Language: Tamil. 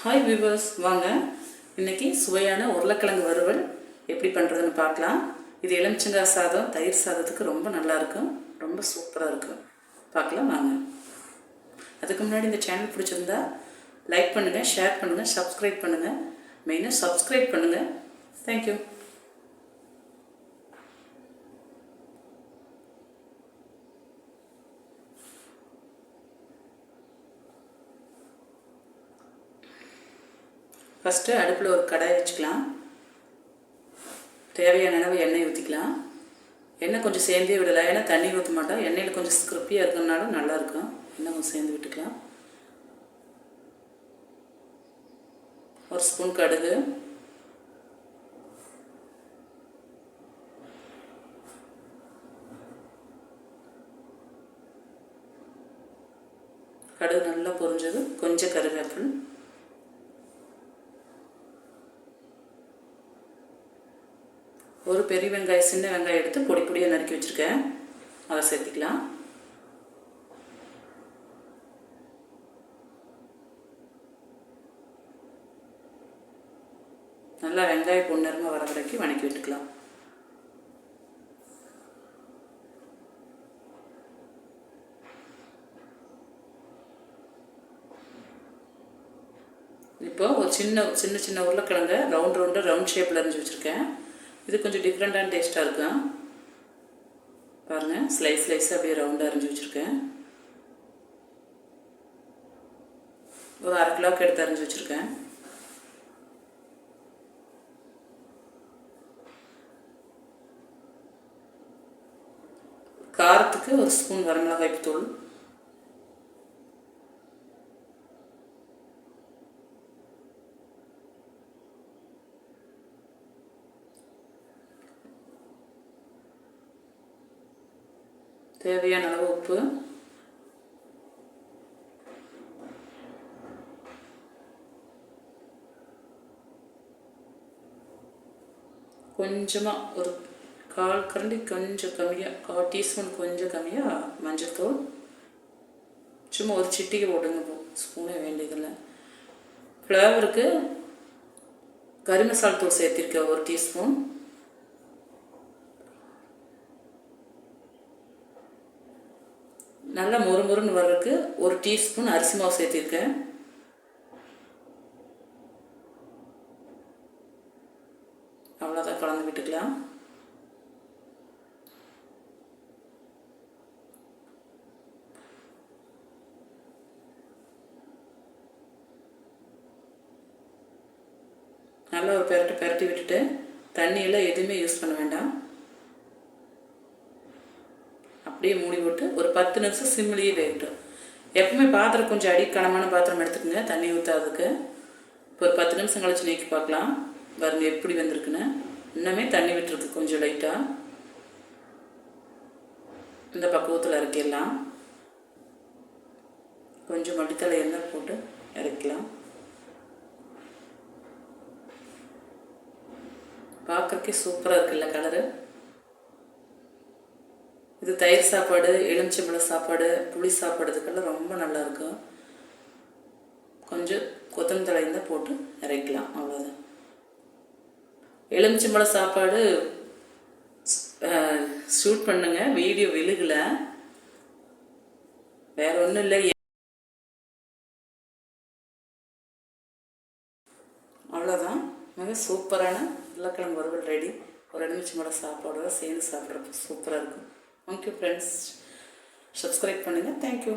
ஹாய் வியூவர்ஸ், வாங்க இன்றைக்கி சுவையான உருளைக்கிழங்கு வறுவல் எப்படி பண்ணுறதுன்னு பார்க்கலாம். இது எலுமிச்சங்காய் சாதம், தயிர் சாதத்துக்கு ரொம்ப நல்லாயிருக்கும், ரொம்ப சூப்பராக இருக்கும். பார்க்கலாம் வாங்க. அதுக்கு முன்னாடி இந்த சேனல் பிடிச்சிருந்தா லைக் பண்ணுங்கள், ஷேர் பண்ணுங்கள், சப்ஸ்கிரைப் பண்ணுங்கள். மெயினாக சப்ஸ்கிரைப் பண்ணுங்கள். தேங்க்யூ. ஃபஸ்ட்டு அடுப்பில் ஒரு கடாய் வச்சுக்கலாம். தேவையான அளவு எண்ணெய் ஊற்றிக்கலாம். எண்ணெய் கொஞ்சம் சேர்ந்தே விடலாம், ஏன்னா தண்ணி ஊற்ற மாட்டோம். எண்ணெயில் கொஞ்சம் ஸ்கிரிப்பியாக இருக்கிறதுனாலும் நல்லாயிருக்கும். எண்ணெய் கொஞ்சம் சேர்ந்து விட்டுக்கலாம். ஒரு ஸ்பூன் கடுகு, கடுகு நல்லா பொரிஞ்சது கொஞ்சம் கருவேப்பிலை, ஒரு பெரிய வெங்காயம், சின்ன வெங்காயம் எடுத்து பொடி பொடியாக நறுக்கி வச்சுருக்கேன், அதை சேர்த்திக்கலாம். நல்லா வெங்காயம் பொன்னிறமாக வர வரைக்கும் வணக்கி விட்டுக்கலாம். இப்போ ஒரு சின்ன சின்ன உருளைக்கிழங்க ரவுண்ட் ஷேப்பில் அரிஞ்சு வச்சுருக்கேன். இது கொஞ்சம் டிஃப்ரெண்ட்டான டேஸ்ட்டாக இருக்கும். பாருங்கள், ஸ்லைஸாக அப்படியே ரவுண்டாக அரிஞ்சு வச்சுருக்கேன். ஒரு 1/2 கிலோவுக்கு எடுத்து அரிஞ்சு வச்சுருக்கேன். காரத்துக்கு ஒரு ஸ்பூன் வரமிளகாய் தூள், தேவையான அளவு உப்பு, கொஞ்சமாக ஒரு 1/4 கரண்டி கொஞ்சம் கம்மியாக, 1/4 டீஸ்பூன் கொஞ்சம் கம்மியாக மஞ்சள்தூள், சும்மா ஒரு சிட்டிகை போட்டுங்க, ஸ்பூனே வேண்டியதில்லை. ஃப்ளேவருக்கு கறி மசாலா தூள் சேர்த்திருக்கேன் 1 டீஸ்பூன். நல்லா மொறுமொறுன்னு வர்றதுக்கு 1 டீஸ்பூன் அரிசி மாவு சேர்த்திருக்கேன். அவ்வளோதான், கலந்து விட்டுக்கலாம். நல்லா ஒரு பெரட்டி விட்டுட்டு தண்ணியெல்லாம் எதுவுமே யூஸ் பண்ண வேண்டாம். அப்படியே மூடி போட்டு ஒரு 10 நிமிஷம் சிம்மிலேயே வேகட்டும். எப்பவுமே பாத்திரம் கொஞ்சம் அடிக்கனமான பாத்திரம் எடுத்துக்கோங்க, தண்ணி ஊற்றாதுக்கு. இப்போ ஒரு 10 நிமிஷம் கழிச்சு நீக்கி பார்க்கலாம். பாருங்க எப்படி வந்திருக்குன்னு. இன்னுமே தண்ணி விட்டுருக்கு கொஞ்சம் லைட்டாக. இந்த பக்குவத்தில் இறக்கிடலாம். கொஞ்சம் மல்லித்தலை எண்ணெய் போட்டு இறக்கலாம். பார்க்குறக்கே சூப்பராக இருக்குல்ல கலரு. இது தயிர் சாப்பாடு, எலுமிச்சம்பழம் சாப்பாடு, புளி சாப்பாடு, இதுக்கெல்லாம் ரொம்ப நல்லாயிருக்கும். கொஞ்சம் கொத்தமல்லி தழை இருந்தால் போட்டு இறக்கலாம், அவ்வளோதான். எலுமிச்சம்பழம் சாப்பாடு ஷூட் பண்ணுங்க, வீடியோ விழுகலை, வேற ஒன்றும் இல்லை. அவ்வளோதான், மிக சூப்பரான உருளைக்கிழங்கு வறுவல் ரெடி. ஒரு எலுமிச்சம்பழம் சாப்பாடோட சேர்ந்து சாப்பிட்றப்ப சூப்பராக இருக்கும். Thank you friends. Subscribe பண்ணுங்க. Thank you.